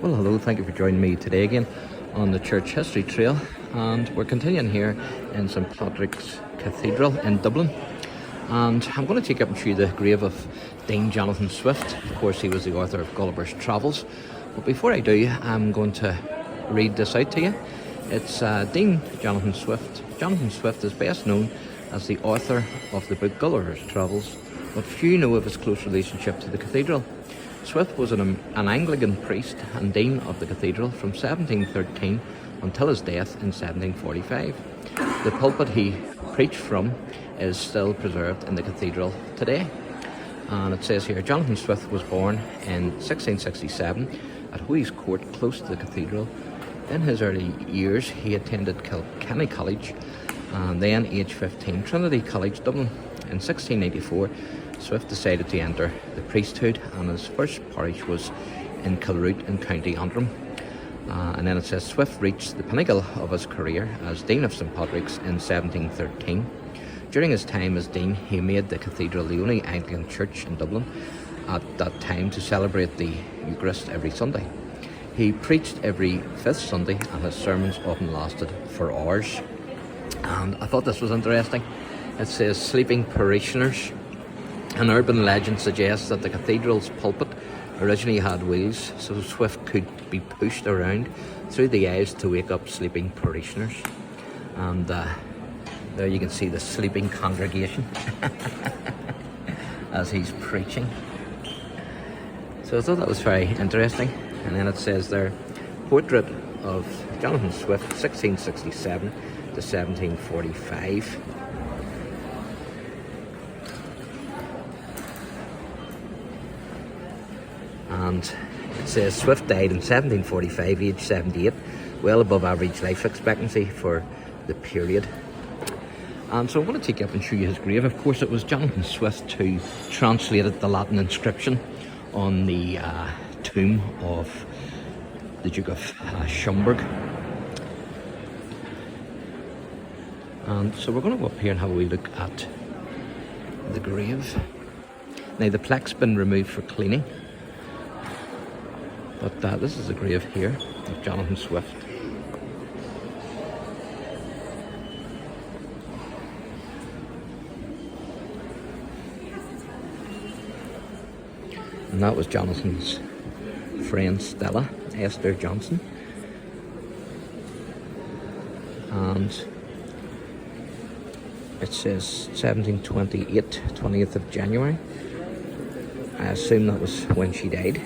Well, hello, thank you for joining me today again on the Church History Trail, and we're continuing here in St Patrick's Cathedral in Dublin, and I'm going to take up and show you the grave of Dean Jonathan Swift. Of course, he was the author of Gulliver's Travels, but before I do, I'm going to read this out to you. It's Dean Jonathan Swift. Jonathan Swift is best known as the author of the book Gulliver's Travels, but few know of his close relationship to the cathedral. Swift was an Anglican priest and dean of the cathedral from 1713 until his death in 1745. The pulpit he preached from is still preserved in the cathedral today. And it says here, Jonathan Swift was born in 1667 at Hoy's Court, close to the cathedral. In his early years, he attended Kilkenny College and then, aged 15, Trinity College, Dublin. In 1684, Swift decided to enter the priesthood, and his first parish was in Kilroot in County Antrim. And then it says Swift reached the pinnacle of his career as Dean of St Patrick's in 1713. During his time as Dean, he made the cathedral the only Anglican church in Dublin at that time to celebrate the Eucharist every Sunday. He preached every fifth Sunday, and his sermons often lasted for hours. And I thought this was interesting. It says sleeping parishioners. An urban legend suggests that the cathedral's pulpit originally had wheels, so Swift could be pushed around through the aisles to wake up sleeping parishioners. And there you can see the sleeping congregation as he's preaching. So I thought that was very interesting. And then it says there, portrait of Jonathan Swift, 1667 to 1745. And it says Swift died in 1745, aged 78, well above average life expectancy for the period. And so I want to take you up and show you his grave. Of course, it was Jonathan Swift who translated the Latin inscription on the tomb of the Duke of Schomberg. And so we're going to go up here and have a wee look at the grave. Now, the plaque's been removed for cleaning, but this is the grave here of Jonathan Swift. And that was Jonathan's friend Stella, Esther Johnson. And it says 1728, 20th of January. I assume that was when she died.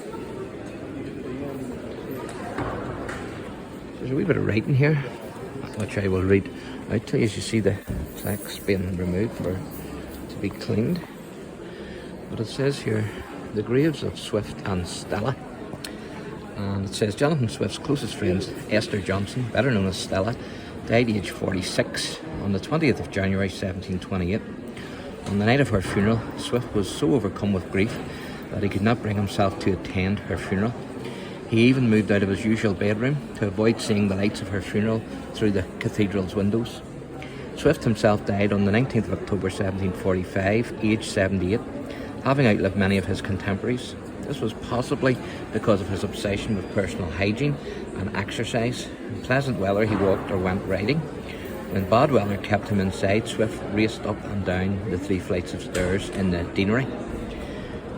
There's a wee bit of writing here, which I will read out to you. As you see, the plaque's been removed to be cleaned. But it says here, the graves of Swift and Stella. And it says Jonathan Swift's closest friends, Esther Johnson, better known as Stella, died aged 46 on the 20th of January 1728. On the night of her funeral, Swift was so overcome with grief that he could not bring himself to attend her funeral. He even moved out of his usual bedroom to avoid seeing the lights of her funeral through the cathedral's windows. Swift himself died on the 19th of October 1745, aged 78, having outlived many of his contemporaries. This was possibly because of his obsession with personal hygiene and exercise. In pleasant weather, he walked or went riding. When bad weather kept him inside, Swift raced up and down the 3 flights of stairs in the deanery.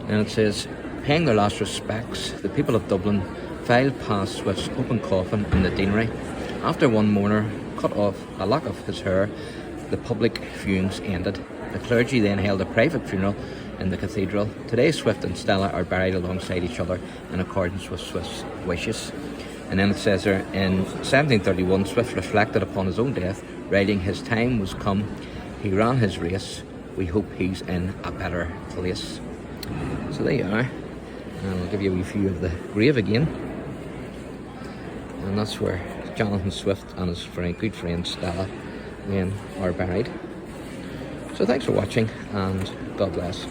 And it says, paying their last respects, the people of Dublin filed past Swift's open coffin in the deanery. After one mourner cut off a lock of his hair, the public viewings ended. The clergy then held a private funeral in the cathedral. Today, Swift and Stella are buried alongside each other in accordance with Swift's wishes. And then it says there, in 1731, Swift reflected upon his own death, writing, his time was come, he ran his race, we hope he's in a better place. So there you are, and I'll give you a wee view of the grave again. And that's where Jonathan Swift and his good friend Stella then are buried. So thanks for watching, and God bless.